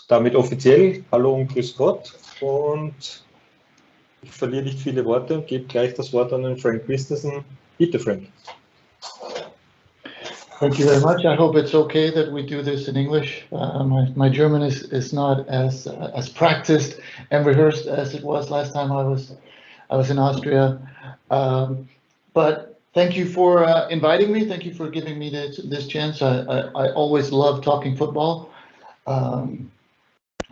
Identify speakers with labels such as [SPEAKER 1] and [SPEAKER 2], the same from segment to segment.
[SPEAKER 1] damit offiziell. Hallo und grüß Gott. Und ich verliere nicht viele Worte und gebe gleich das Wort an den Frank Christensen. Bitte, Frank.
[SPEAKER 2] Thank you very much. I hope it's okay that we do this in English. My German is not as practiced and rehearsed as it was last time I was in Austria. But thank you for inviting me. Thank you for giving me this chance. I always love talking football.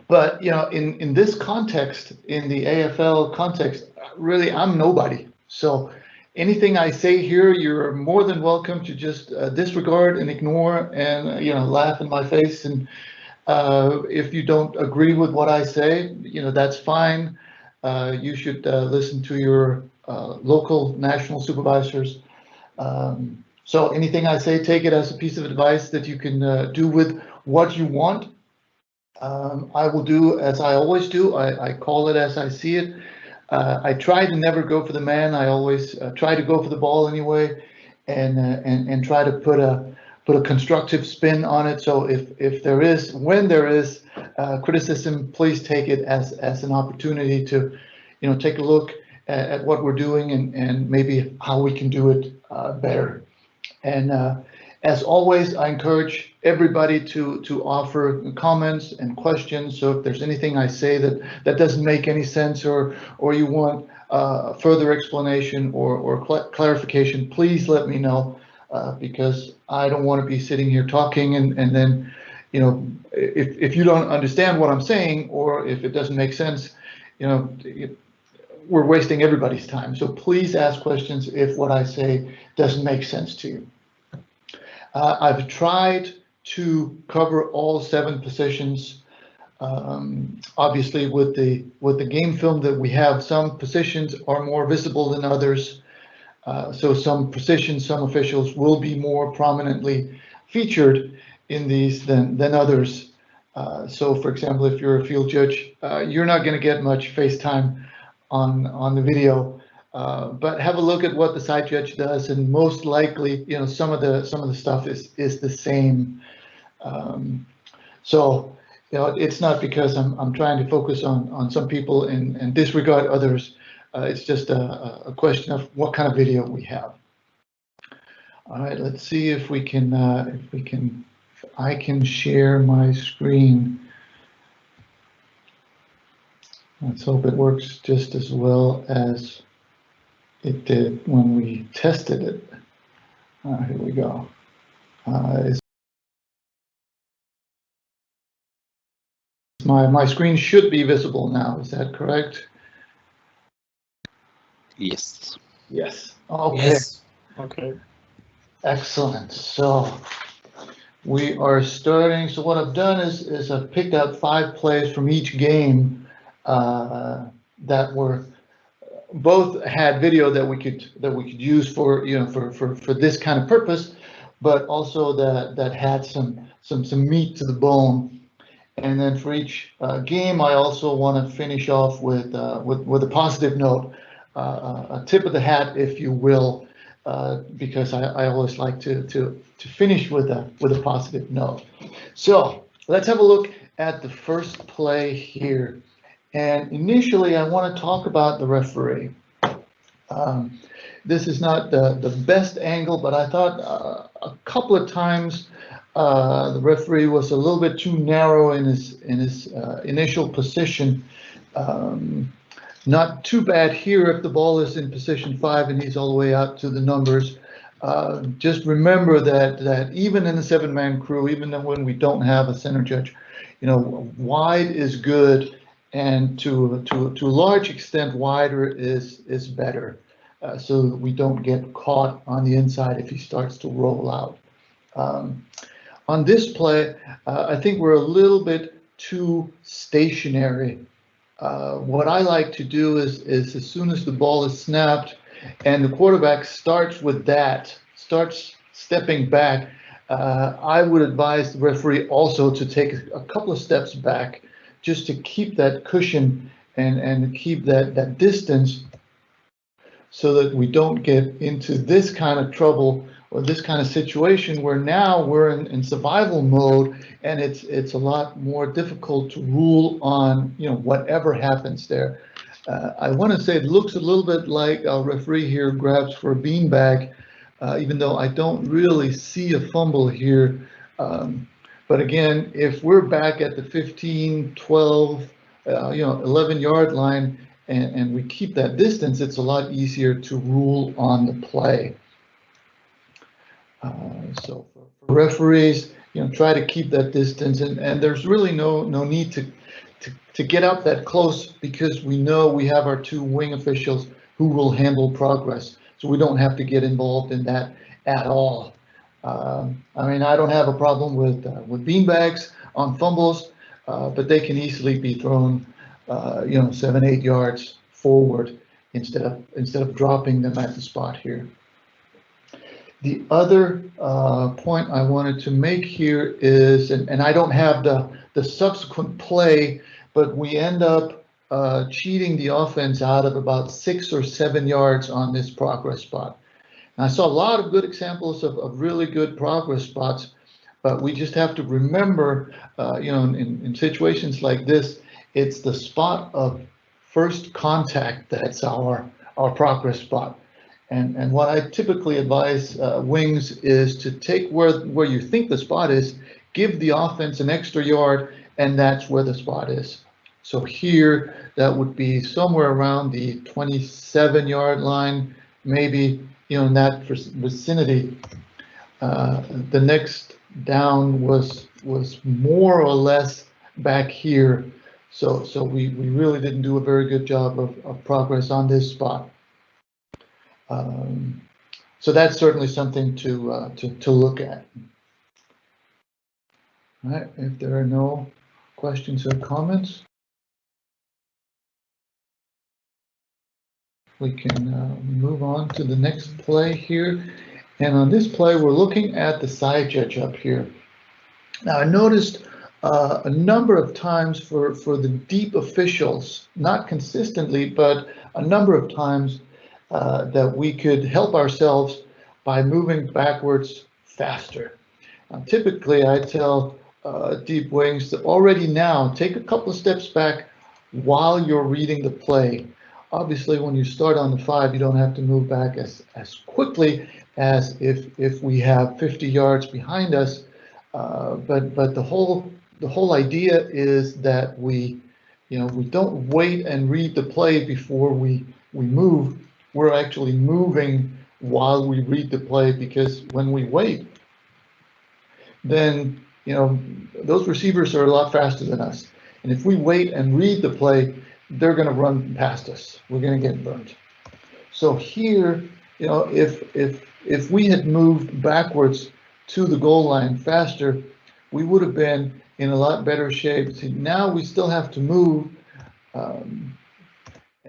[SPEAKER 2] But you know, in this context, in the AFL context, really I'm nobody. So anything I say here, you're more than welcome to just disregard and ignore and laugh in my face. And if you don't agree with what I say, that's fine. You should listen to your local national supervisors. So anything I say, take it as a piece of advice that you can do with what you want. I will do as I always do. I call it as I see it. I try to never go for the man. I always try to go for the ball anyway, and try to put a constructive spin on it. So when there is criticism, please take it as an opportunity to, take a look at what we're doing and maybe how we can do it better. And as always, I encourage everybody to offer comments and questions. So if there's anything I say that doesn't make any sense, or you want further explanation or clarification, please let me know, because I don't want to be sitting here talking and then, if you don't understand what I'm saying, or if it doesn't make sense, we're wasting everybody's time. So please ask questions if what I say doesn't make sense to you. I've tried to cover all 7 positions. Obviously, with the game film that we have, some positions are more visible than others. So some positions, some officials will be more prominently featured in these than others. So, for example, if you're a field judge, you're not going to get much face time on the video. But have a look at what the side judge does, and most likely, some of the stuff is the same. So, it's not because I'm trying to focus on some people and disregard others. It's just a question of what kind of video we have. All right, let's see if I can share my screen. Let's hope it works just as well as it did when we tested it. Here we go. My screen should be visible now. Is that correct?
[SPEAKER 3] Yes.
[SPEAKER 2] Yes. Okay.
[SPEAKER 1] Yes. Okay.
[SPEAKER 2] Excellent. So we are starting. So what I've done is I've picked out 5 plays from each game that were both had video that we could use for for this kind of purpose, but also that had some meat to the bone. And then for each game, I also want to finish off with a positive note, a tip of the hat, if you will, because I always like to finish with a positive note. So let's have a look at the first play here. And initially, I want to talk about the referee. This is not the best angle, but I thought a couple of times the referee was a little bit too narrow in his initial position. Not too bad here if the ball is in position 5 and he's all the way out to the numbers. Just remember that even in the 7-man crew, even when we don't have a center judge, wide is good. And to a large extent, wider is better, so that we don't get caught on the inside if he starts to roll out. On this play, I think we're a little bit too stationary. What I like to do is as soon as the ball is snapped and the quarterback starts stepping back, I would advise the referee also to take a couple of steps back, just to keep that cushion and keep that distance, so that we don't get into this kind of trouble or this kind of situation where now we're in survival mode, and it's a lot more difficult to rule on, you know, whatever happens there. I want to say it looks a little bit like our referee here grabs for a beanbag, even though I don't really see a fumble here. But again, if we're back at the 15, 12, 11-yard line, and we keep that distance, it's a lot easier to rule on the play. So for referees, you know, try to keep that distance, and there's really no need to get up that close, because we know we have our two wing officials who will handle progress, so we don't have to get involved in that at all. I mean, I don't have a problem with beanbags on fumbles, but they can easily be thrown, 7, 8 yards forward instead of dropping them at the spot here. The other point I wanted to make here is, and I don't have the subsequent play, but we end up cheating the offense out of about 6 or 7 yards on this progress spot. And I saw a lot of good examples of really good progress spots, but we just have to remember, in situations like this, it's the spot of first contact that's our progress spot. And what I typically advise wings is to take where you think the spot is, give the offense an extra yard, and that's where the spot is. So here, that would be somewhere around the 27-yard line, maybe, in that vicinity. The next down was more or less back here. So we really didn't do a very good job of progress on this spot. So that's certainly something to look at. All right, if there are no questions or comments, we can move on to the next play here. And on this play, we're looking at the side judge up here. Now, I noticed a number of times for the deep officials, not consistently, but a number of times, that we could help ourselves by moving backwards faster. Typically, I tell deep wings to already now take a couple of steps back while you're reading the play. Obviously, when you start on the 5, you don't have to move back as quickly as if we have 50 yards behind us. But the whole idea is that we don't wait and read the play before we move. We're actually moving while we read the play, because when we wait, then those receivers are a lot faster than us. And if we wait and read the play, they're going to run past us. We're going to get burned. So here, if we had moved backwards to the goal line faster, we would have been in a lot better shape. See, now we still have to move,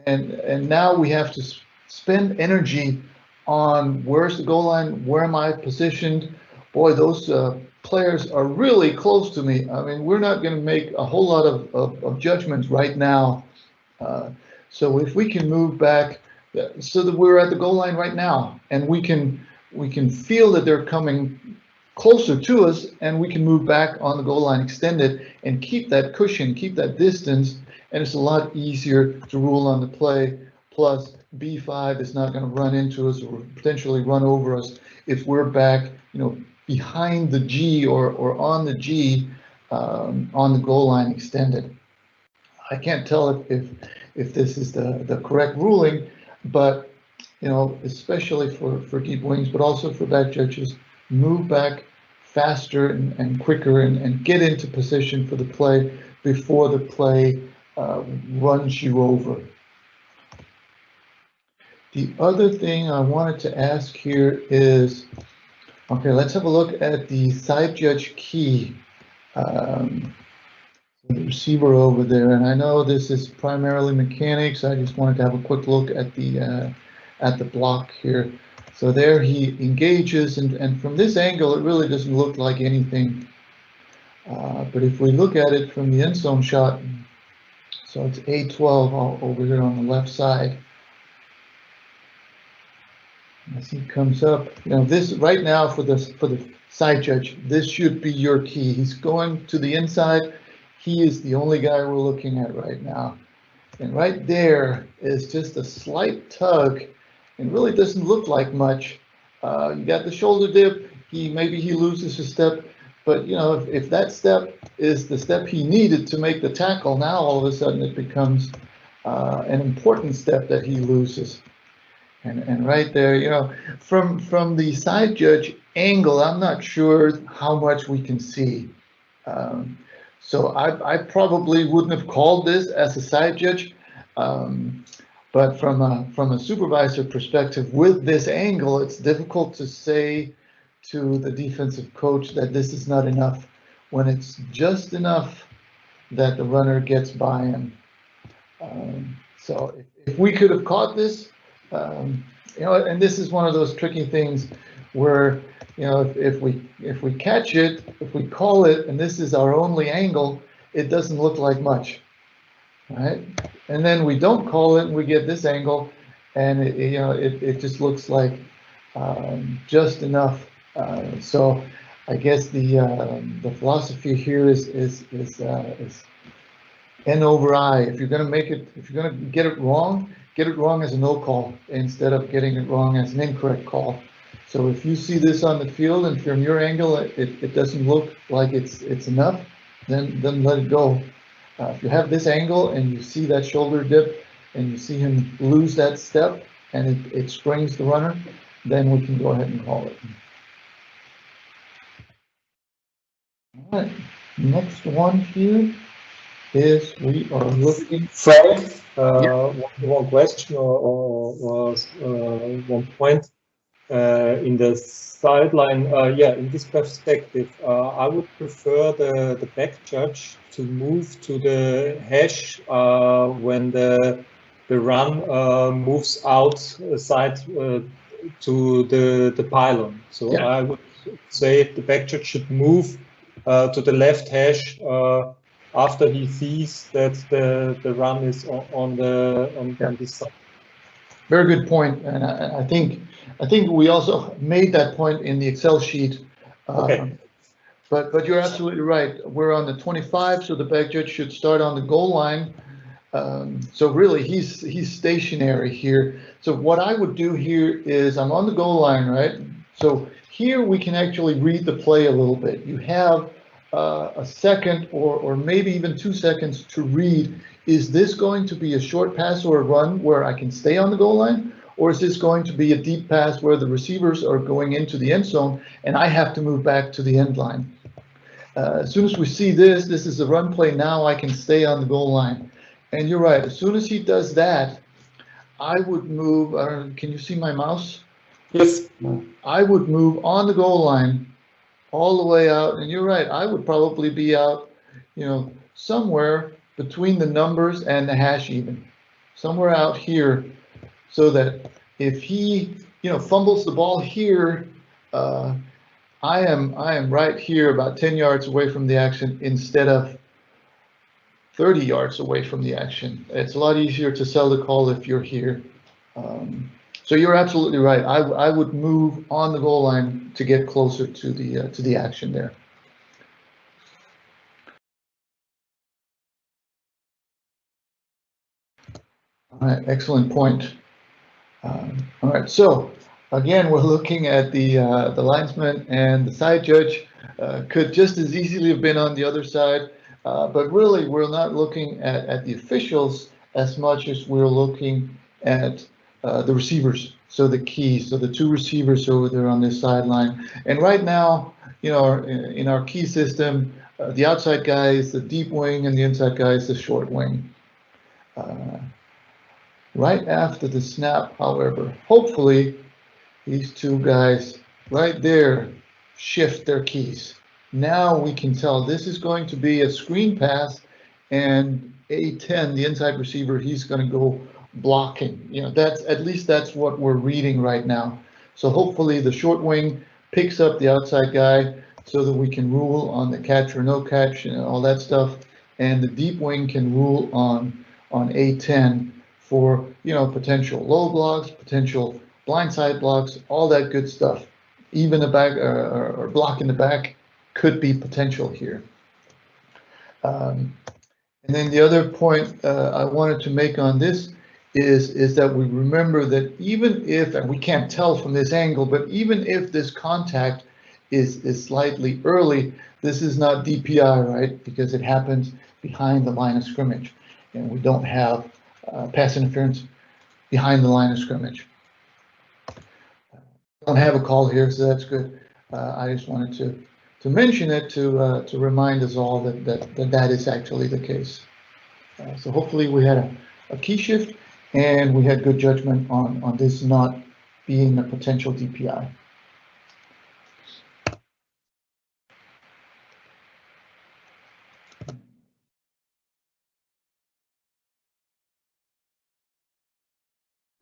[SPEAKER 2] and now we have to spend energy on where's the goal line, where am I positioned. Boy, those players are really close to me. I mean, we're not going to make a whole lot of judgments right now. So if we can move back so that we're at the goal line right now, and we can feel that they're coming closer to us, and we can move back on the goal line extended and keep that cushion, keep that distance, and it's a lot easier to rule on the play. Plus, B5 is not going to run into us or potentially run over us if we're back, behind the G or on the G on the goal line extended. I can't tell if this is the correct ruling, but especially for deep wings, but also for back judges, move back faster and quicker and get into position for the play before the play runs you over. The other thing I wanted to ask here is, okay, let's have a look at the side judge key. The receiver over there, and I know this is primarily mechanics. I just wanted to have a quick look at the block here. So there he engages, and from this angle, it really doesn't look like anything. But if we look at it from the end zone shot, so it's A12 over here on the left side. as he comes up, this right now for the side judge, this should be your key. He's going to the inside. He is the only guy we're looking at right now. And right there is just a slight tug, and really doesn't look like much. You got the shoulder dip. Maybe he loses a step, but if that step is the step he needed to make the tackle, now all of a sudden it becomes an important step that he loses. And right there, from the side judge angle, I'm not sure how much we can see. So I probably wouldn't have called this as a side judge, but from a supervisor perspective, with this angle, it's difficult to say to the defensive coach that this is not enough when it's just enough that the runner gets by him. So if we could have caught this, and this is one of those tricky things where, if we catch it, if we call it, and this is our only angle, it doesn't look like much, right? And then we don't call it, and we get this angle, and it just looks like just enough. So I guess the philosophy here is N over I. If you're going to get it wrong as a no call instead of getting it wrong as an incorrect call. So if you see this on the field and from your angle it doesn't look like it's enough, then let it go. If you have this angle and you see that shoulder dip and you see him lose that step and it springs the runner, then we can go ahead and call it. All right, next one here is we are looking.
[SPEAKER 1] Frank, one question or one point in the sideline. In this perspective, I would prefer the back judge to move to the hash when the run moves outside to the pylon. So yeah. I would say the back judge should move to the left hash after he sees that the run is on this side.
[SPEAKER 2] Very good point, and I think we also made that point in the Excel sheet.
[SPEAKER 1] Okay.
[SPEAKER 2] But you're absolutely right. We're on the 25, so the back judge should start on the goal line. So really, he's stationary here. So what I would do here is I'm on the goal line, right? So here we can actually read the play a little bit. You have a second or maybe even 2 seconds to read. Is this going to be a short pass or a run where I can stay on the goal line? Or is this going to be a deep pass where the receivers are going into the end zone and I have to move back to the end line? As soon as we see this is a run play. Now I can stay on the goal line. And you're right. As soon as he does that, I would move. Can you see my mouse?
[SPEAKER 1] Yes.
[SPEAKER 2] I would move on the goal line all the way out. And you're right. I would probably be out, somewhere between the numbers and the hash even. Somewhere out here, so that if he, fumbles the ball here, I am right here about 10 yards away from the action instead of 30 yards away from the action. It's a lot easier to sell the call if you're here. So you're absolutely right. I would move on the goal line to get closer to the action there. All right, excellent point. All right, so again, we're looking at the linesman and the side judge. Could just as easily have been on the other side, but really we're not looking at the officials as much as we're looking at the receivers. So the keys, so the 2 receivers over there on this sideline. And right now, in our key system, the outside guy is the deep wing and the inside guy is the short wing. Right after the snap, however, hopefully these 2 guys right there shift their keys. Now we can tell this is going to be a screen pass, and A10, the inside receiver, he's going to go blocking. That's what we're reading right now. So hopefully the short wing picks up the outside guy so that we can rule on the catch or no catch and all that stuff, and the deep wing can rule on A10 for potential low blocks, potential blindside blocks, all that good stuff. Even a back or block in the back could be potential here. And then the other point I wanted to make on this is that we remember that even if, and we can't tell from this angle, but even if this contact is slightly early, this is not DPI, right? Because it happens behind the line of scrimmage, and we don't have pass interference behind the line of scrimmage. Don't have a call here, so that's good. I just wanted to mention it to remind us all that is actually the case. So hopefully we had a key shift, and we had good judgment on this not being a potential DPI.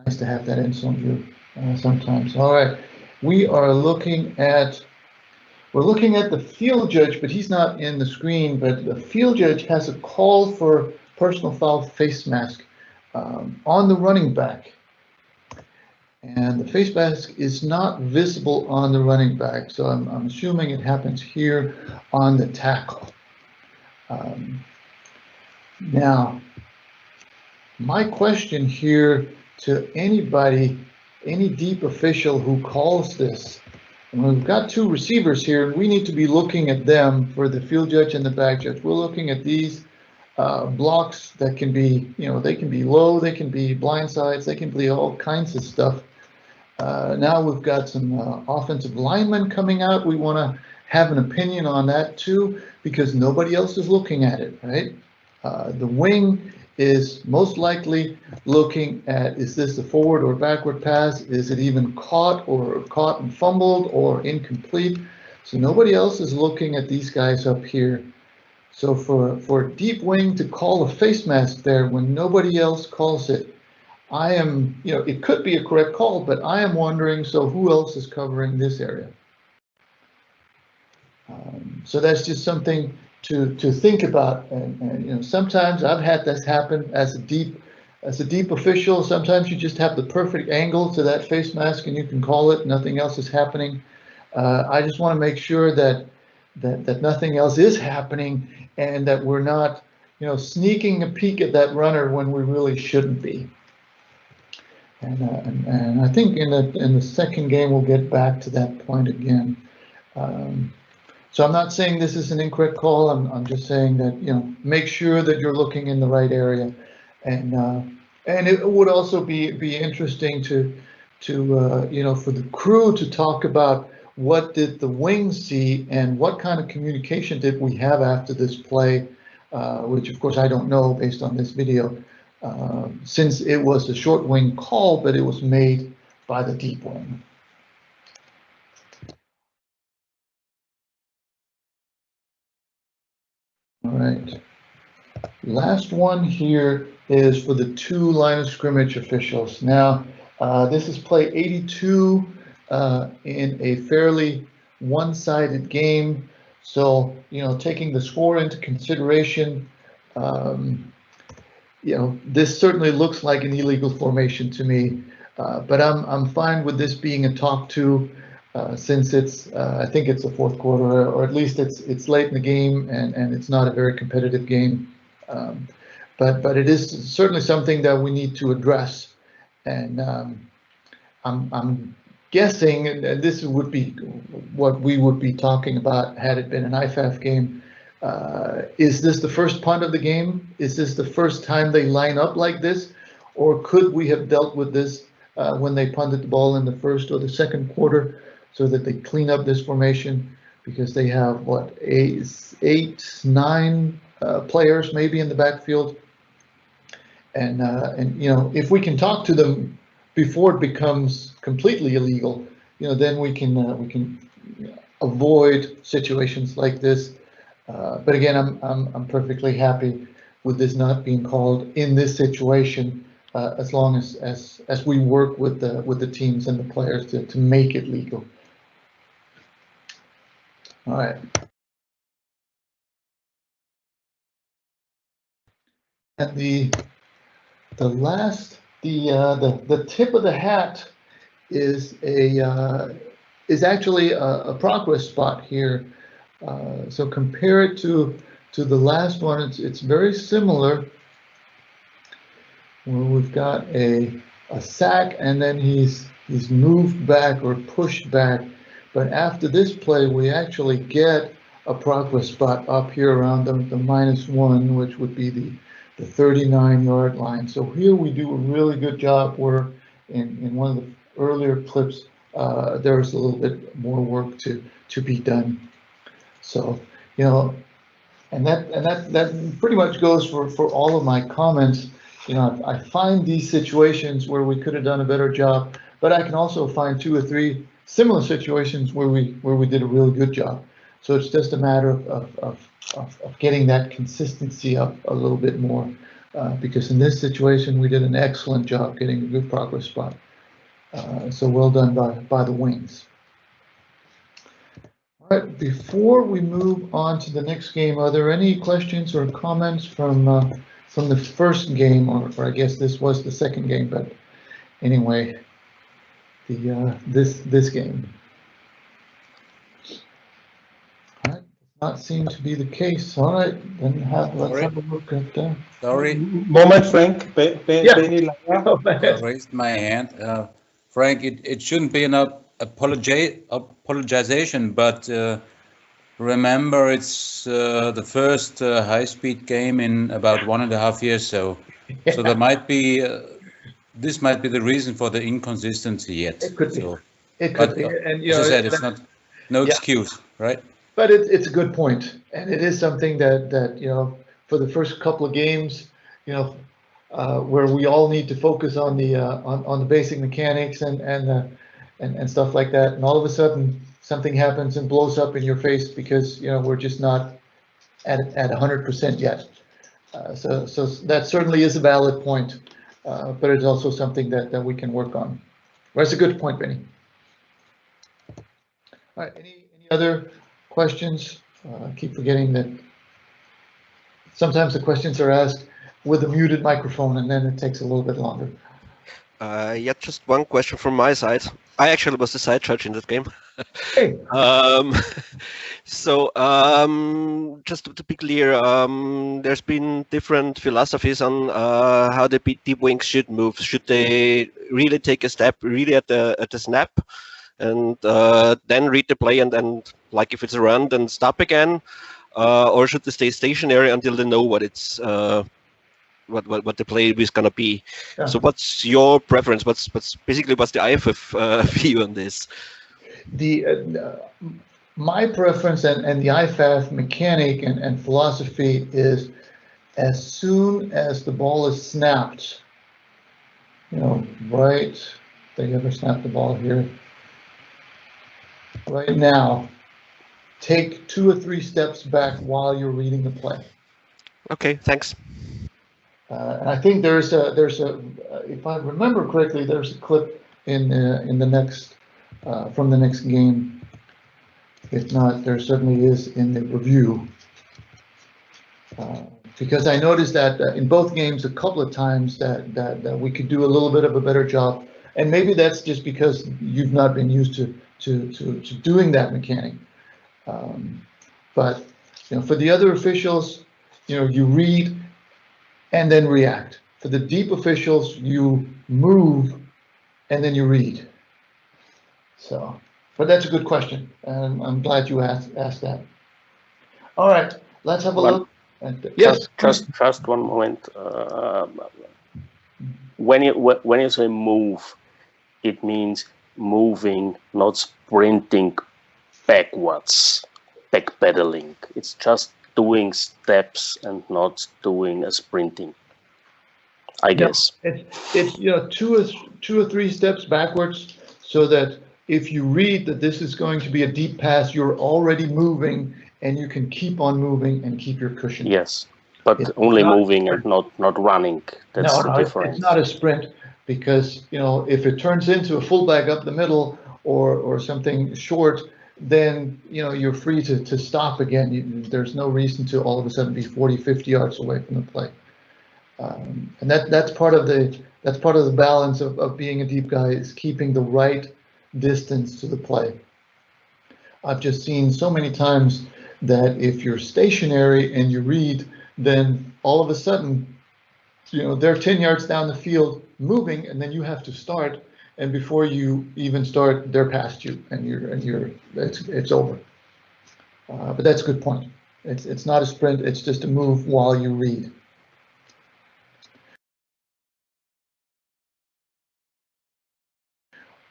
[SPEAKER 2] Nice to have that in some view sometimes. All right, we're looking at the field judge, but he's not in the screen. But the field judge has a call for personal foul face mask on the running back. And the face mask is not visible on the running back, so I'm assuming it happens here on the tackle. Now, my question here to anybody, any deep official who calls this, and we've got two receivers here, and we need to be looking at them for the field judge and the back judge. We're looking at these blocks that can be, they can be low, they can be blind sides, they can be all kinds of stuff. Now we've got some offensive linemen coming out. We want to have an opinion on that too, because nobody else is looking at it, right? The wing is most likely looking at, is this a forward or backward pass? Is it even caught and fumbled or incomplete? So nobody else is looking at these guys up here. So for deep wing to call a face mask there when nobody else calls it, I am, it could be a correct call, but I am wondering, so who else is covering this area? So that's just something to think about. And sometimes I've had this happen as a deep official. Sometimes you just have the perfect angle to that face mask and you can call it, nothing else is happening. I just want to make sure that nothing else is happening and that we're not, sneaking a peek at that runner when we really shouldn't be. And I think in the second game we'll get back to that point again. So I'm not saying this is an incorrect call. I'm just saying that make sure that you're looking in the right area, and it would also be interesting to for the crew to talk about what did the wings see and what kind of communication did we have after this play, which of course I don't know based on this video. Since it was a short wing call, but it was made by the deep wing. All right. Last one here is for the two line of scrimmage officials. Now, this is play 82 in a fairly one-sided game. So, taking the score into consideration, this certainly looks like an illegal formation to me, but I'm fine with this being a talk to, since it's I think it's the fourth quarter, or at least it's late in the game and it's not a very competitive game, but it is certainly something that we need to address, and I'm guessing, and this would be what we would be talking about had it been an IFAF game. Is this the first punt of the game? Is this the first time they line up like this? Or could we have dealt with this when they punted the ball in the first or the second quarter so that they clean up this formation? Because they have, what, eight, nine players maybe in the backfield. And if we can talk to them before it becomes completely illegal, then we can avoid situations like this. But again, I'm perfectly happy with this not being called in this situation, as long as we work with the teams and the players to make it legal. All right. And the tip of the hat is actually a progress spot here. So compare it to the last one. It's very similar, where we've got a sack and then he's moved back or pushed back. But after this play, we actually get a progress spot up here around the -1, which would be the 39-yard line. So here we do a really good job where in one of the earlier clips, there's a little bit more work to be done. So, you know, and that pretty much goes for all of my comments. You know, I find these situations where we could have done a better job, but I can also find 2 or 3 similar situations where we did a really good job. So it's just a matter of getting that consistency up a little bit more, because in this situation we did an excellent job getting a good progress spot. So well done by the wings. All right, before we move on to the next game, are there any questions or comments from the first game, or I guess this was the second game, but anyway, this game? All right, does not seem to be the case. All right, then let's have a look at that.
[SPEAKER 3] Sorry.
[SPEAKER 1] Moment, Frank.
[SPEAKER 2] Yeah.
[SPEAKER 1] Benny Langer.
[SPEAKER 3] I raised my hand. Frank, it shouldn't be an apologization, but remember it's the first high-speed game in about 1.5 years. So there might be this might be the reason for the inconsistency yet.
[SPEAKER 2] It could be.
[SPEAKER 3] So,
[SPEAKER 2] It could
[SPEAKER 3] but
[SPEAKER 2] be. And
[SPEAKER 3] as I said, it's not no excuse, right?
[SPEAKER 2] But it's a good point, and it is something that you know, for the first couple of games, you know, where we all need to focus on the basic mechanics and stuff like that, and all of a sudden something happens and blows up in your face because, you know, we're just not at 100% yet. So that certainly is a valid point, but it's also something that we can work on. Well, that's a good point, Benny. All right, any other questions? I keep forgetting that sometimes the questions are asked with a muted microphone, and then it takes a little bit longer.
[SPEAKER 4] Yeah, just one question from my side. I actually was the side judge in that game.
[SPEAKER 2] Hey.
[SPEAKER 4] Just to be clear, there's been different philosophies on how the deep wings should move. Should they really take a step really at the snap, and then read the play, and then, like, if it's a run, then stop again, or should they stay stationary until they know what it's what the play is gonna be? Yeah. So what's your preference? What's the IFF view on this?
[SPEAKER 2] My preference and the IFF mechanic and philosophy is, as soon as the ball is snapped, you know, right, they ever snap the ball here, right now, take 2 or 3 steps back while you're reading the play.
[SPEAKER 4] Okay, thanks.
[SPEAKER 2] And I think there's a if I remember correctly, there's a clip in the next from the next game. If not, there certainly is in the review, because I noticed that in both games a couple of times that we could do a little bit of a better job, and maybe that's just because you've not been used to doing that mechanic. But you know, for the other officials, you know, you read and then react. For the deep officials, you move and then you read. So, but that's a good question, and I'm glad you asked that. All right, let's have a look. Yes.
[SPEAKER 5] Just one moment. When you say move, it means moving, not sprinting backwards, backpedaling. It's just doing steps and not doing a sprinting, I guess.
[SPEAKER 2] It's you know, two or three steps backwards, so that if you read that this is going to be a deep pass, you're already moving and you can keep on moving and keep your cushion.
[SPEAKER 5] Yes, but it's only moving and not running. That's the difference.
[SPEAKER 2] It's not a sprint, because, you know, if it turns into a fullback up the middle or something short, then, you know, you're free to stop again. There's no reason to all of a sudden be 40, 50 yards away from the play. And that's part of the That's part of the balance of being a deep guy, is keeping the right distance to the play. I've just seen so many times that if you're stationary and you read, then all of a sudden, they're 10 yards down the field moving, and then you have to start, and before you even start, they're past you, and it's over. But that's a good point. It's not a sprint, it's just a move while you read.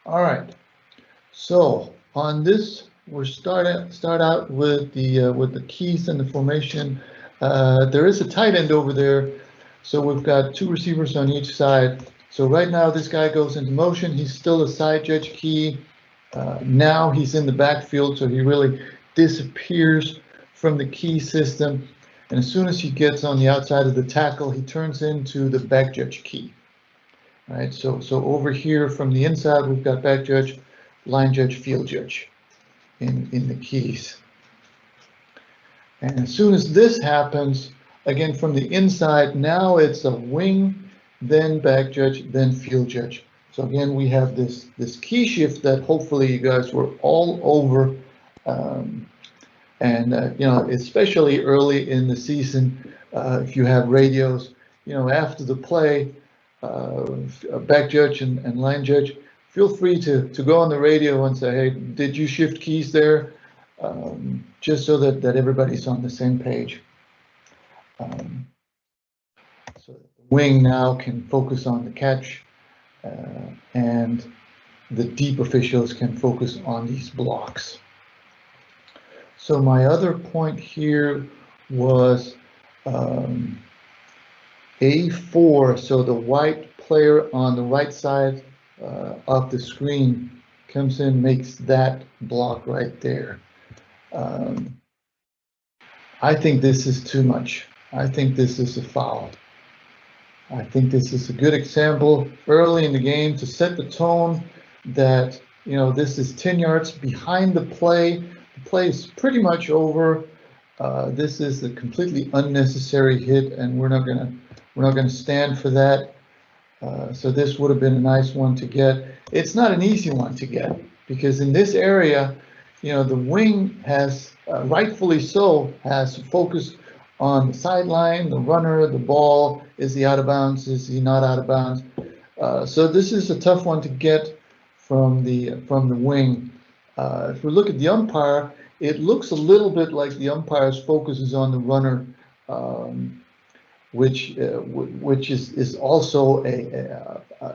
[SPEAKER 2] All right, so on this, we'll start out with the keys and the formation. There is a tight end over there, so we've got 2 receivers on each side. So right now this guy goes into motion. He's still a side judge key. Now he's in the backfield, so he really disappears from the key system. And as soon as he gets on the outside of the tackle, he turns into the back judge key. All right, so over here from the inside, we've got back judge, line judge, field judge in the keys. And as soon as this happens, again from the inside, now it's a wing, then back judge, then field judge. So again, we have this key shift that hopefully you guys were all over, especially early in the season, if you have radios, after the play, back judge and line judge, feel free to go on the radio and say, hey, did you shift keys there? Just so that everybody's on the same page. So the wing now can focus on the catch, and the deep officials can focus on these blocks. So my other point here was A4, so the white player on the right side of the screen comes in, makes that block right there. I think this is too much. I think this is a foul. I think this is a good example early in the game to set the tone that, this is 10 yards behind the play. The play is pretty much over. This is a completely unnecessary hit, and we're not gonna stand for that. So this would have been a nice one to get. It's not an easy one to get, because in this area, the wing has, rightfully so, has focused on the sideline, the runner, the ball. Is he out of bounds? Is he not out of bounds? So this is a tough one to get from the wing. If we look at the umpire, it looks a little bit like the umpire's focus is on the runner, which is also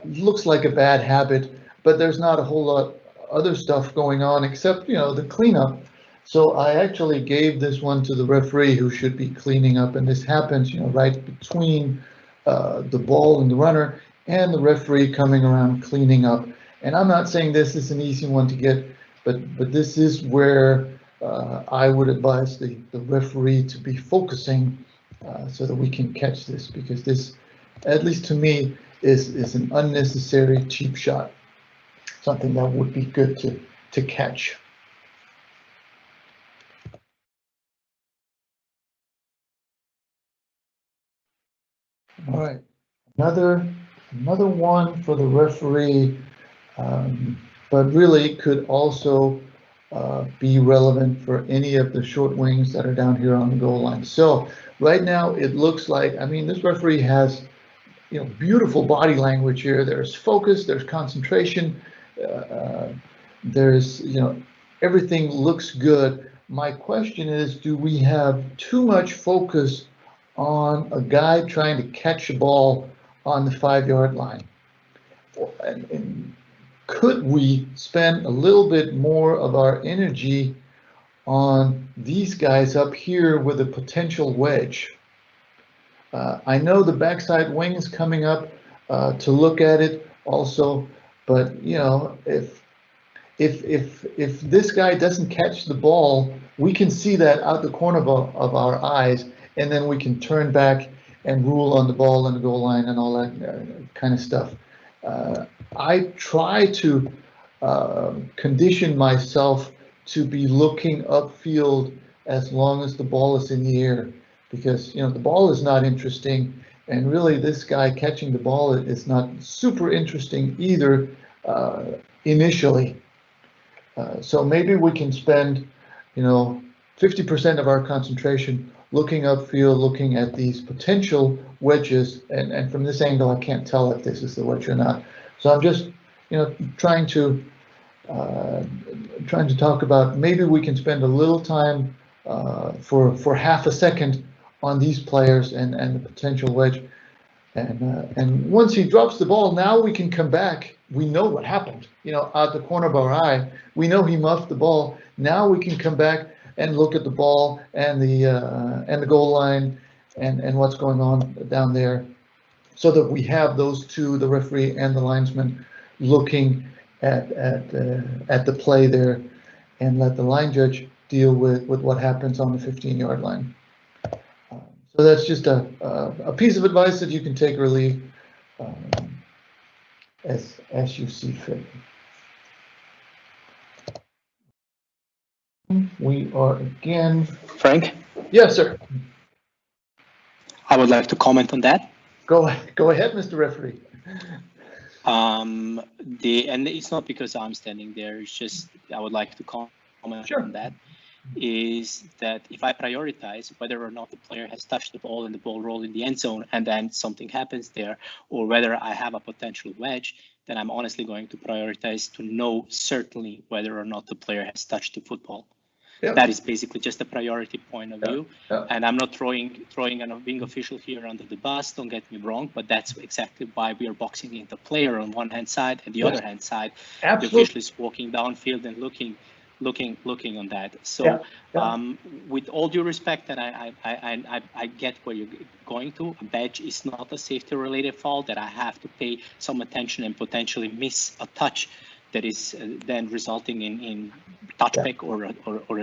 [SPEAKER 2] looks like a bad habit, but there's not a whole lot other stuff going on except the cleanup. So I actually gave this one to the referee, who should be cleaning up, and this happens right between the ball and the runner, and the referee coming around cleaning up. And I'm not saying this is an easy one to get, but this is where I would advise the referee to be focusing, so that we can catch this, because this, at least to me, is an unnecessary cheap shot, something that would be good to catch. All right, another one for the referee, but really could also be relevant for any of the short wings that are down here on the goal line. So right now it looks like, this referee has beautiful body language here. There's focus, there's concentration, there's everything looks good. My question is, do we have too much focus on a guy trying to catch a ball on the 5-yard line? And could we spend a little bit more of our energy on these guys up here with a potential wedge? I know the backside wing is coming up to look at it also, but if this guy doesn't catch the ball, we can see that out the corner of our eyes, and then we can turn back and rule on the ball and the goal line and all that kind of stuff. I try to condition myself to be looking upfield as long as the ball is in the air, because the ball is not interesting, And really, this guy catching the ball is not super interesting either initially. So maybe we can spend, 50% of our concentration looking upfield, looking at these potential wedges. And from this angle, I can't tell if this is the wedge or not. So I'm just, trying to talk about maybe we can spend a little time for half a second on these players and the potential wedge. And once he drops the ball, now we can come back. We know what happened, out the corner of our eye. We know he muffed the ball. Now we can come back and look at the ball and the goal line and what's going on down there, so that we have those two, the referee and the linesman, looking at the play there, and let the line judge deal with what happens on the 15-yard line. So that's just a piece of advice that you can take or leave as you see fit. We are again.
[SPEAKER 6] Frank?
[SPEAKER 2] Yes, sir.
[SPEAKER 6] I would like to comment on that.
[SPEAKER 2] Go ahead, Mr. Referee.
[SPEAKER 6] And it's not because I'm standing there. It's just I would like to comment on that. Is that if I prioritize whether or not the player has touched the ball and the ball rolled in the end zone and then something happens there, or whether I have a potential wedge, then I'm honestly going to prioritize to know certainly whether or not the player has touched the football. Yep. That is basically just a priority point of view. Yep. And I'm not throwing an being official here under the bus, don't get me wrong, but that's exactly why we are boxing in the player on one hand side, and the other hand side, the official is walking downfield and looking on that. So with all due respect, and I get where you're going to, a badge is not a safety related foul that I have to pay some attention and potentially miss a touch that is then resulting in touchback or a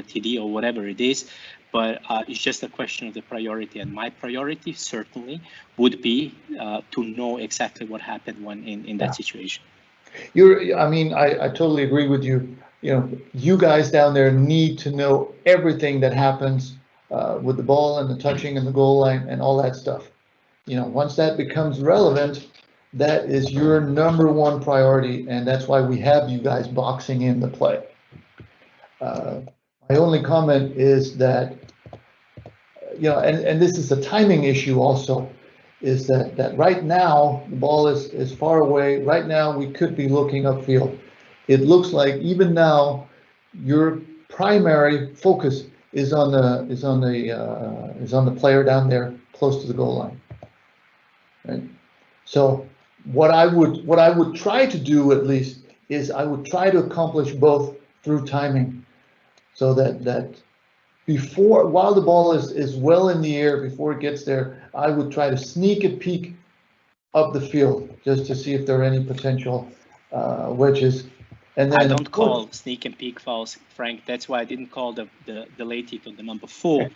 [SPEAKER 6] TD or whatever it is. But it's just a question of the priority, and my priority certainly would be to know exactly what happened when in that situation.
[SPEAKER 2] I totally agree with you. You guys down there need to know everything that happens with the ball and the touching and the goal line and all that stuff. Once that becomes relevant, that is your number one priority, and that's why we have you guys boxing in the play. My only comment is that, and this is a timing issue also, is that right now the ball is far away. Right now we could be looking upfield. It looks like even now your primary focus is on the player down there close to the goal line. Right? So what I would try to do at least is I would try to accomplish both through timing, so that while the ball is well in the air before it gets there, I would try to sneak a peek up the field just to see if there are any potential wedges. And then
[SPEAKER 6] I don't call sneak and peek fouls, Frank. That's why I didn't call the late hit on the number 4,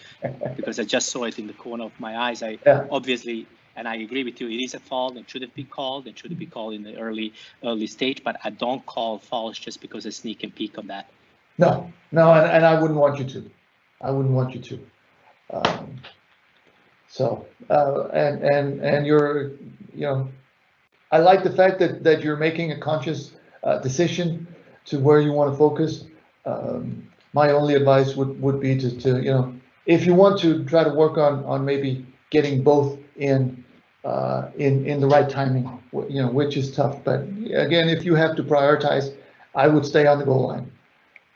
[SPEAKER 6] because I just saw it in the corner of my eyes. Obviously, and I agree with you, it is a foul and should have been called and should have been called in the early stage. But I don't call fouls just because I sneak and peek on that.
[SPEAKER 2] No, and I wouldn't want you to. I wouldn't want you to. And you're, I like the fact that you're making a conscious decision to where you want to focus. My only advice would be to if you want to try to work on maybe getting both in the right timing, which is tough. But again, if you have to prioritize, I would stay on the goal line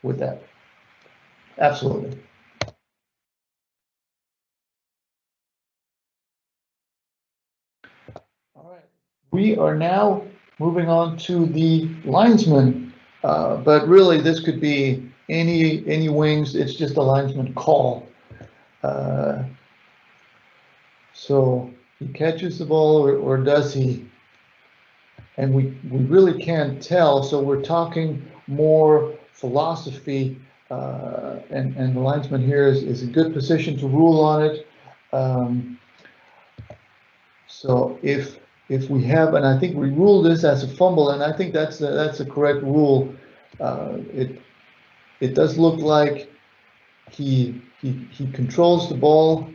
[SPEAKER 2] with that. Absolutely. All right. We are now moving on to the linesman, but really this could be any wings. It's just a linesman call. So he catches the ball, or does he? And we really can't tell. So we're talking more philosophy, and the linesman here is a good position to rule on it. So if we have, and I think we rule this as a fumble, and I think that's a correct rule. It does look like he controls the ball,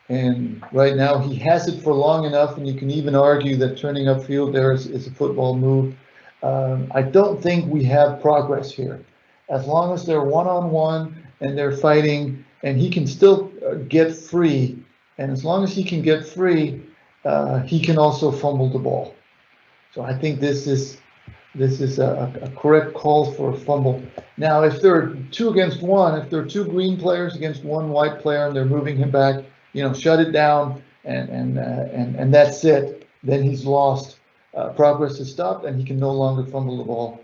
[SPEAKER 2] And right now he has it for long enough, and you can even argue that turning upfield there is a football move. I don't think we have progress here. As long as they're one-on-one and they're fighting, and he can still get free, and as long as he can get free, he can also fumble the ball. So I think this is a correct call for a fumble. Now, if there are 2 against 1, if there are 2 green players against 1 white player and they're moving him back, you know, shut it down and that's it. Then he's lost. Progress is stopped and he can no longer fumble the ball.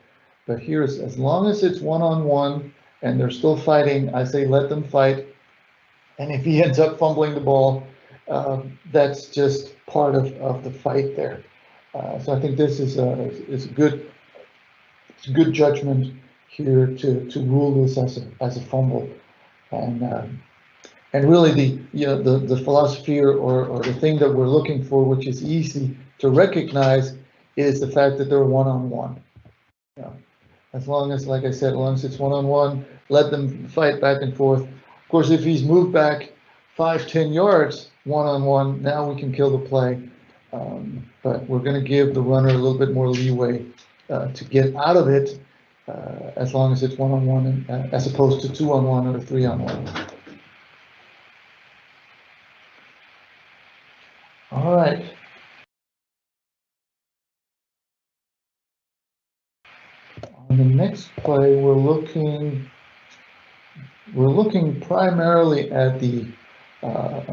[SPEAKER 2] But here, as long as it's one-on-one and they're still fighting, I say let them fight. And if he ends up fumbling the ball, that's just part of the fight there. So I think this is a good judgment here to rule this as a fumble, and really the philosophy or the thing that we're looking for, which is easy to recognize, is the fact that they're one-on-one. As long as, like I said, as long as it's one-on-one, let them fight back and forth. Of course, if he's moved back 5-10 yards one-on-one, now we can kill the play. But we're going to give the runner a little bit more leeway to get out of it, as long as it's one-on-one, as opposed to 2-on-1 or 3-on-1. All right. On the next play, we're looking primarily at the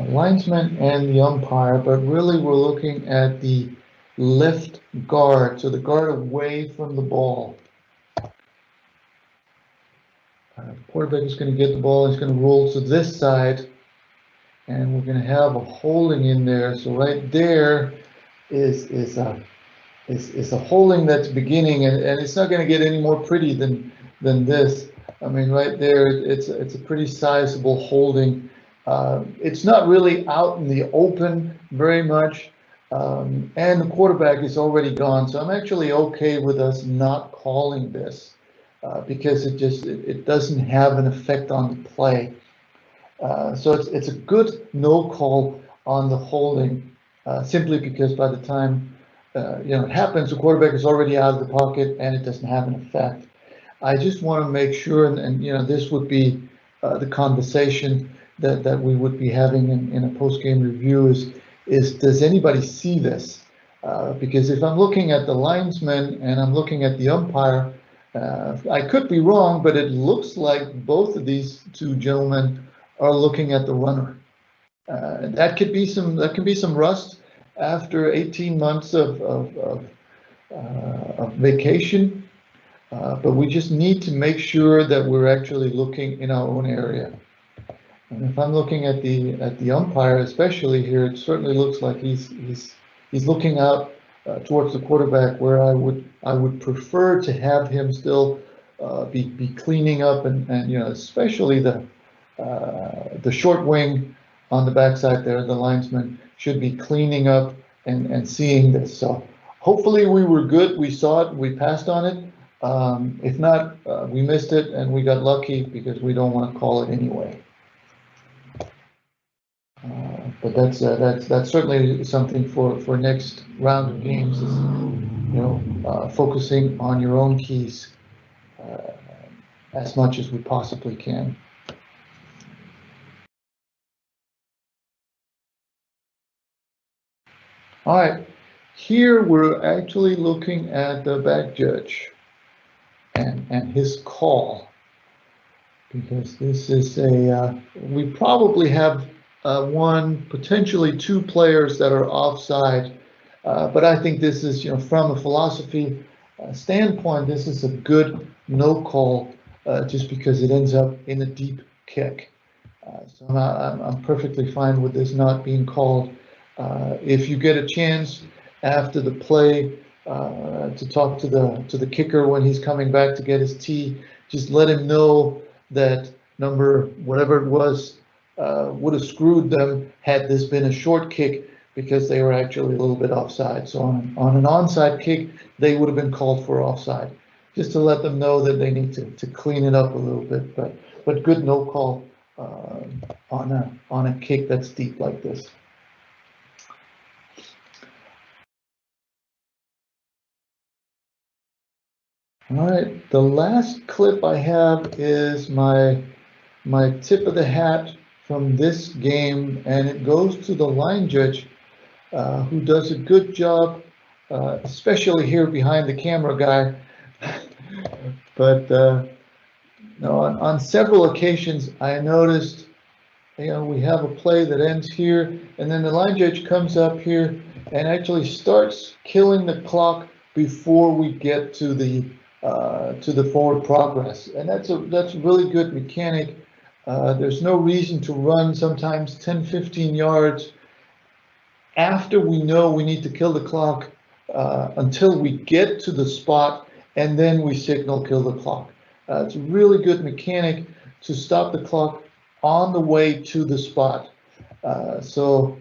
[SPEAKER 2] linesman and the umpire, but really we're looking at the left guard, so the guard away from the ball. Quarterback is going to get the ball, he's going to roll to this side, and we're going to have a holding in there. So right there is a holding that's beginning, and it's not going to get any more pretty than this. I mean, right there, it's a pretty sizable holding. It's not really out in the open very much, and the quarterback is already gone. So I'm actually okay with us not calling this because it doesn't have an effect on the play. So it's a good no call on the holding, simply because by the time it happens, the quarterback is already out of the pocket and it doesn't have an effect. I just want to make sure, and this would be the conversation that we would be having in a post-game review is does anybody see this? Because if I'm looking at the linesman and I'm looking at the umpire, I could be wrong, but it looks like both of these 2 gentlemen are looking at the runner. That could be some rust after 18 months of vacation, but we just need to make sure that we're actually looking in our own area. And if I'm looking at the umpire, especially here, it certainly looks like he's looking out towards the quarterback, where I would prefer to have him still be cleaning up and especially the short wing on the backside there, the linesman should be cleaning up and seeing this. So hopefully we were good. We saw it. We passed on it. If not, we missed it and we got lucky because we don't want to call it anyway. But that's certainly something for next round of games. Is focusing on your own keys as much as we possibly can. All right, here we're actually looking at the back judge and his call, because this is we probably have one, potentially 2 players that are offside, but I think this is, from a philosophy standpoint, this is a good no call, just because it ends up in a deep kick. So I'm perfectly fine with this not being called. If you get a chance after the play to talk to the kicker when he's coming back to get his tee, just let him know that number whatever it was would have screwed them had this been a short kick, because they were actually a little bit offside. So on an onside kick, they would have been called for offside, just to let them know that they need to clean it up a little bit. But good no call on a kick that's deep like this. All right, the last clip I have is my tip of the hat from this game, and it goes to the line judge, who does a good job, especially here behind the camera guy. But no, on several occasions, I noticed, we have a play that ends here, and then the line judge comes up here and actually starts killing the clock before we get to the forward progress, and that's a really good mechanic. There's no reason to run sometimes 10-15 yards after we know we need to kill the clock until we get to the spot, and then we signal kill the clock. It's a really good mechanic to stop the clock on the way to the spot. So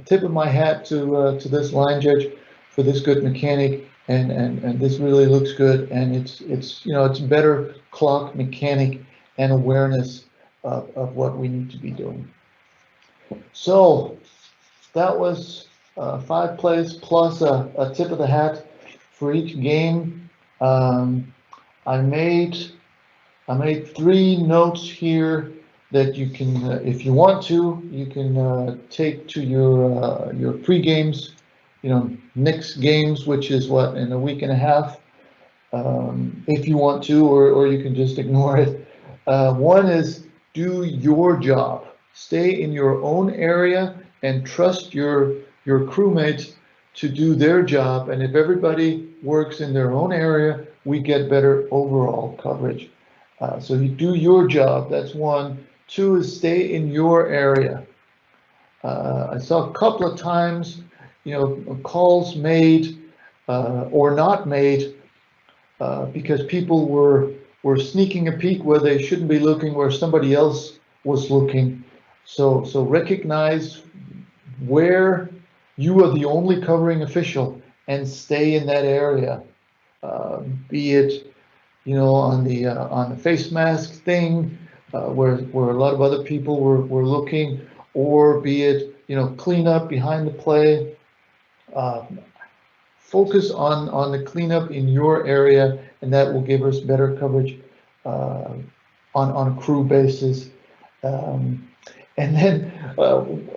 [SPEAKER 2] tip of my hat to this line judge for this good mechanic, and this really looks good, and it's better clock mechanic and awareness of what we need to be doing. So that was 5 plays plus a tip of the hat for each game. I made 3 notes here that you can, if you want to, you can take to your pre-games, next games, which is what, in a week and a half, if you want to, or you can just ignore it. One is do your job. Stay in your own area and trust your crewmates to do their job. And if everybody works in their own area, we get better overall coverage. So you do your job, that's 1. 2 is stay in your area. I saw a couple of times, calls made or not made because people were sneaking a peek where they shouldn't be looking, where somebody else was looking. So recognize where you are the only covering official and stay in that area. Be it, on the face mask thing, where a lot of other people were looking, or be it, cleanup behind the play. Focus on the cleanup in your area, and that will give us better coverage on a crew basis. And then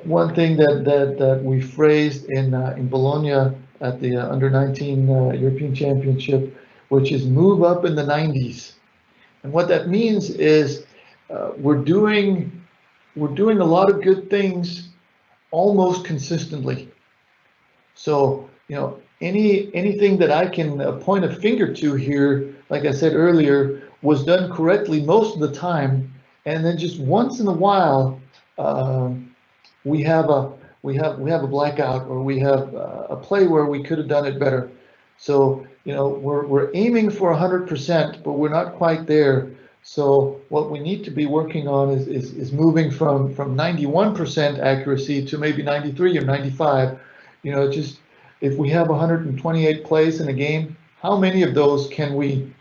[SPEAKER 2] one thing that we phrased in Bologna at the under-19 European Championship, which is move up in the 90s. And what that means is we're doing a lot of good things almost consistently. So, anything that I can point a finger to here, like I said earlier, was done correctly most of the time, and then just once in a while we have a blackout, or we have a play where we could have done it better. So we're aiming for 100%, but we're not quite there. So what we need to be working on is moving from 91% accuracy to maybe 93 or 95. Just if we have 128 plays in a game, how many of those can we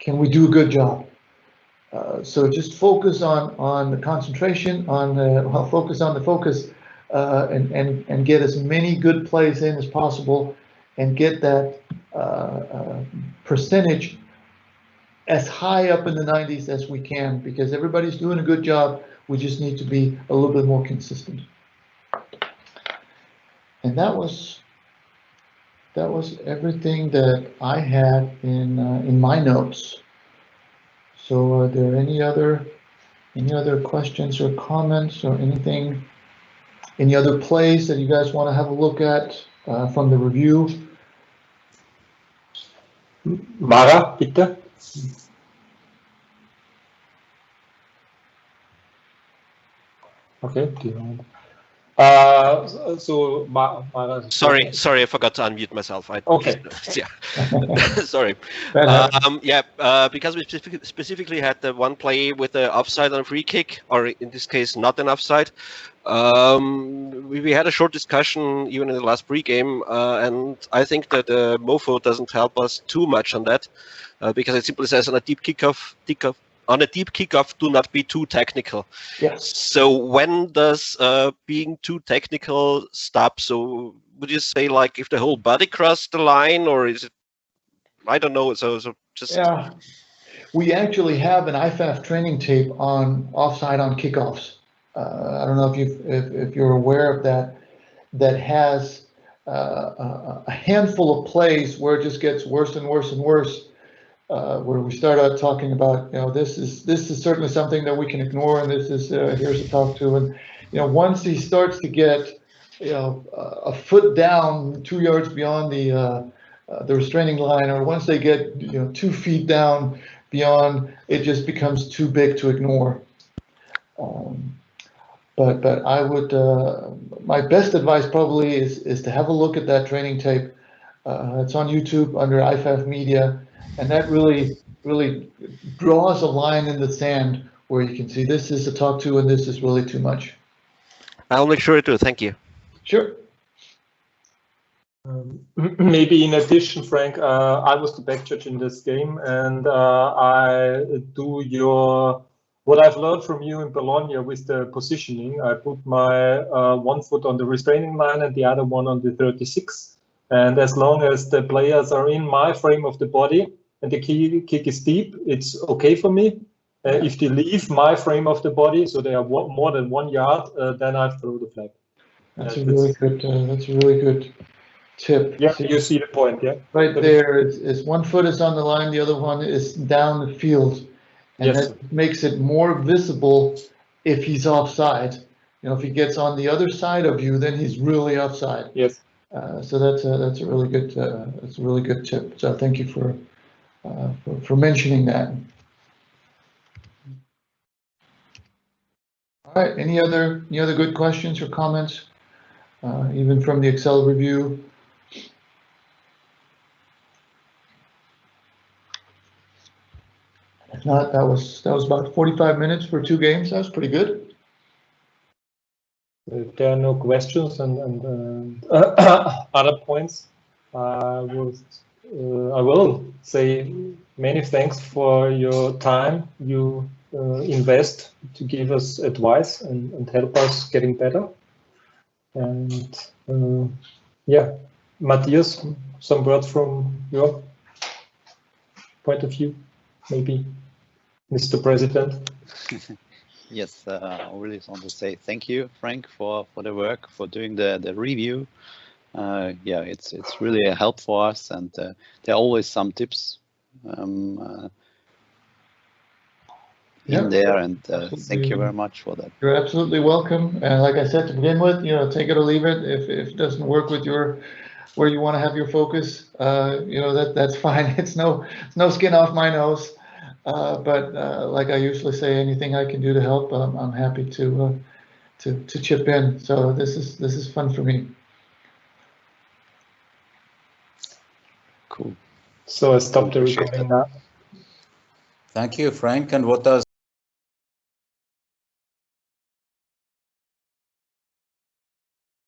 [SPEAKER 2] do a good job? So just focus on the concentration, focus on the focus, and get as many good plays in as possible, and get that percentage as high up in the 90s as we can, because everybody's doing a good job. We just need to be a little bit more consistent. And that was everything that I had in my notes. So are there any other questions or comments, or any other plays that you guys want to have a look at from the review?
[SPEAKER 1] Mara, bitte. Okay. So Mara.
[SPEAKER 4] Sorry, I forgot to unmute myself.
[SPEAKER 1] Okay.
[SPEAKER 4] Yeah. Sorry. Because we specifically had the one play with the offside on a free kick, or in this case, not an offside. We had a short discussion even in the last pre-game, and I think that Mofo doesn't help us too much on that, because it simply says on a deep kickoff on a deep kickoff, do not be too technical.
[SPEAKER 2] Yes.
[SPEAKER 4] So when does being too technical stop? So would you say like if the whole body crossed the line, or is it? I don't know. So just
[SPEAKER 2] Yeah. We actually have an IFAF training tape on offside on kickoffs. I don't know if you're aware of that. That has a handful of plays where it just gets worse and worse and worse. Where we start out talking about, this is certainly something that we can ignore, and this is here's a talk to, and once he starts to get a foot down 2 yards beyond the restraining line, or once they get 2 feet down beyond, it just becomes too big to ignore. But I would, my best advice probably is to have a look at that training tape. It's on YouTube under IFAF Media, and that really draws a line in the sand where you can see this is a talk to and this is really too much.
[SPEAKER 4] I'll make sure to. Thank you.
[SPEAKER 2] Sure.
[SPEAKER 1] Maybe in addition, Frank, I was the back judge in this game, and I do what I've learned from you in Bologna with the positioning. I put my one foot on the restraining line and the other one on the 36. And as long as the players are in my frame of the body and the kick is deep, it's okay for me. If they leave my frame of the body, so they are more than 1 yard, then I throw the flag.
[SPEAKER 2] That's a really good tip.
[SPEAKER 1] Yeah, you see the point, yeah?
[SPEAKER 2] Right there is 1 foot is on the line, the other one is down the field. And
[SPEAKER 1] Yes.
[SPEAKER 2] that makes it more visible if he's offside. If he gets on the other side of you, then he's really offside.
[SPEAKER 1] Yes.
[SPEAKER 2] So that's a really good tip. So thank you for mentioning that. All right. Any other good questions or comments, even from the Excel review? If not, that was about 45 minutes for 2 games. That was pretty good.
[SPEAKER 1] If there are no questions and other points, I will say many thanks for your time you invest to give us advice and help us getting better. And yeah, Matthias, some words from your point of view, maybe, Mr. President.
[SPEAKER 7] Yes, I really want to say thank you, Frank, for the work, for doing the review. Yeah, it's really a help for us, and there are always some tips in there, and thank you very much for that.
[SPEAKER 2] You're absolutely welcome. And like I said to begin with, take it or leave it. If it doesn't work with where you want to have your focus, that's fine. It's no skin off my nose. But like I usually say, anything I can do to help, I'm happy to chip in. So this is fun for me.
[SPEAKER 7] Cool.
[SPEAKER 1] So I stop the recording now.
[SPEAKER 3] Thank you, Frank. And what does